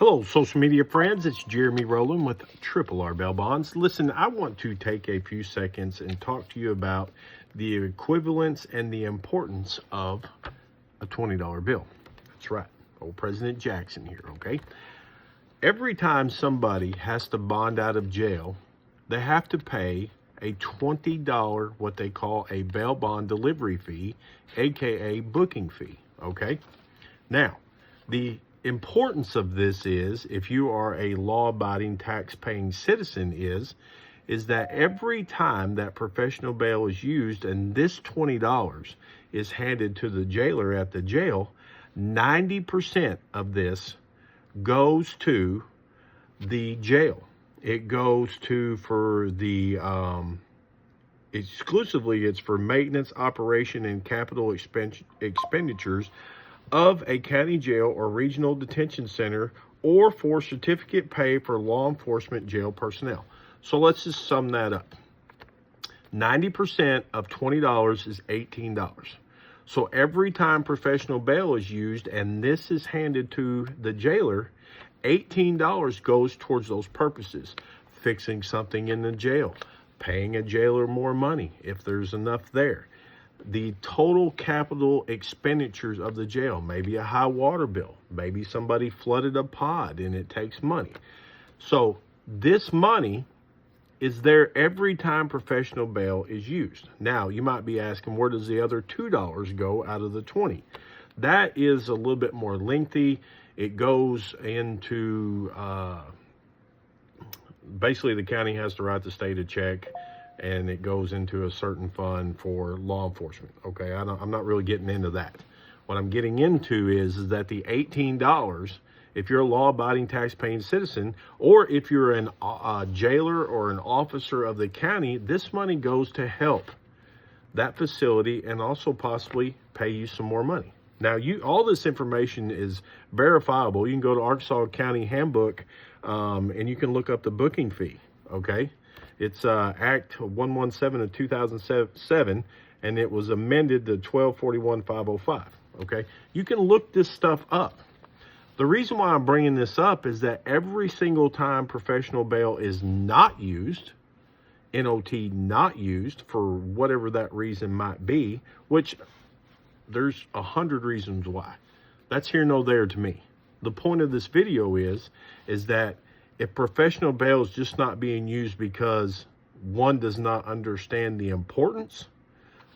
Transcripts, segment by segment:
Hello, social media friends. It's Jeremy Rowland with Triple R Bail Bonds. Listen, I want to take a few seconds and talk to you about the equivalence and the importance of a $20 bill. That's right. Old President Jackson here, okay? Every time somebody has to bond out of jail, they have to pay a $20, what they call a bail bond delivery fee, aka booking fee, okay? Now, the importance of this is, if you are a law-abiding, tax-paying citizen, is that every time that professional bail is used and this $20 is handed to the jailer at the jail, 90% of this goes to the jail. It goes to, for the exclusively, it's for maintenance, operation, and capital expenditures of a county jail or regional detention center, or for certificate pay for law enforcement jail personnel. So let's just sum that up. 90% of $20 is $18. So every time professional bail is used and this is handed to the jailer, $18 goes towards those purposes. Fixing something in the jail, paying a jailer more money if there's enough there. The total capital expenditures of the jail, maybe a high water bill, maybe somebody flooded a pod and it takes money. So this money is there every time professional bail is used. Now, you might be asking, where does the other $2 go out of the 20? That is a little bit more lengthy. It goes into, basically the county has to write the state a check, and it goes into a certain fund for law enforcement. Okay, I'm not really getting into that. What I'm getting into is that the $18, if you're a law-abiding, tax-paying citizen, or if you're a jailer or an officer of the county, this money goes to help that facility and also possibly pay you some more money. Now, all this information is verifiable. You can go to Arkansas County Handbook, and you can look up the booking fee, okay? It's Act 117 of 2007, and it was amended to 1241-505, okay? You can look this stuff up. The reason why I'm bringing this up is that every single time professional bail is not used, NOT not used, for whatever that reason might be, which there's 100 reasons why. That's here nor there to me. The point of this video is that if professional bail is just not being used because one does not understand the importance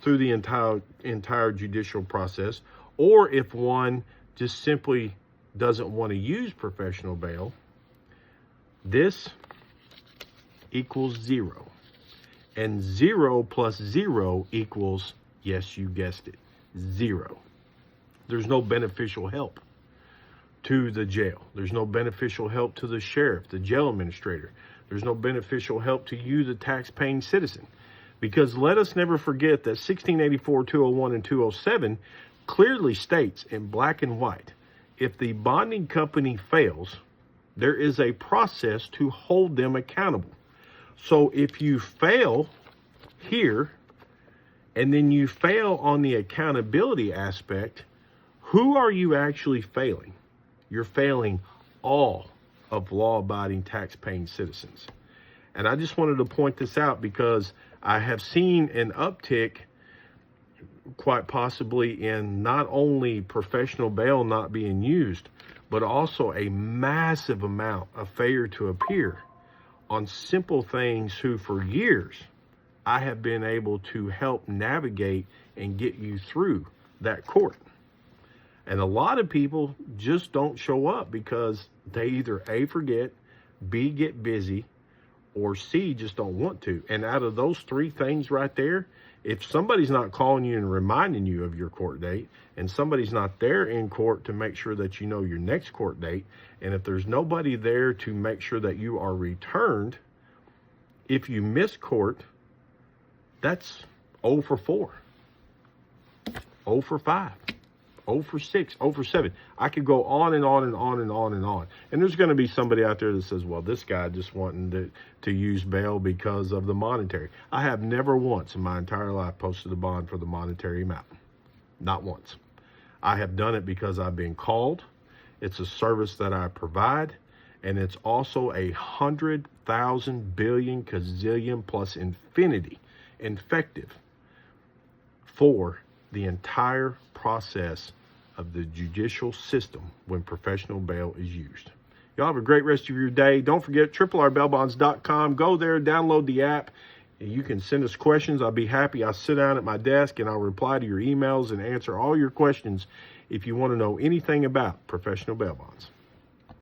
through the entire judicial process, or if one just simply doesn't want to use professional bail, this equals zero. And 0 plus 0 equals, yes, you guessed it, 0. There's no beneficial help to the jail. There's no beneficial help to the sheriff, the jail administrator. There's no beneficial help to you, the tax-paying citizen. Because let us never forget that 1684, 201, and 207 clearly states in black and white, if the bonding company fails, there is a process to hold them accountable. So if you fail here, and then you fail on the accountability aspect, who are you actually failing? You're failing all of law-abiding, tax-paying citizens. And I just wanted to point this out because I have seen an uptick, quite possibly, in not only professional bail not being used, but also a massive amount of failure to appear on simple things who, for years, I have been able to help navigate and get you through that court. And a lot of people just don't show up because they either A, forget, B, get busy, or C, just don't want to. And out of those three things right there, if somebody's not calling you and reminding you of your court date, and somebody's not there in court to make sure that you know your next court date, and if there's nobody there to make sure that you are returned, if you miss court, that's 0 for 4, 0 for 5. 0 for 6, 0 for 7. I could go on and on and on and on and on. And there's going to be somebody out there that says, well, this guy just wanting to use bail because of the monetary. I have never once in my entire life posted a bond for the monetary amount. Not once. I have done it because I've been called It's a service that I provide, and it's also 100,000 billion gazillion plus infinity effective for the entire process of the judicial system when professional bail is used. Y'all have a great rest of your day. Don't forget, RRRbailbonds.com. Go there, download the app. You can send us questions. I'll be happy. I'll sit down at my desk and I'll reply to your emails and answer all your questions if you want to know anything about professional bail bonds.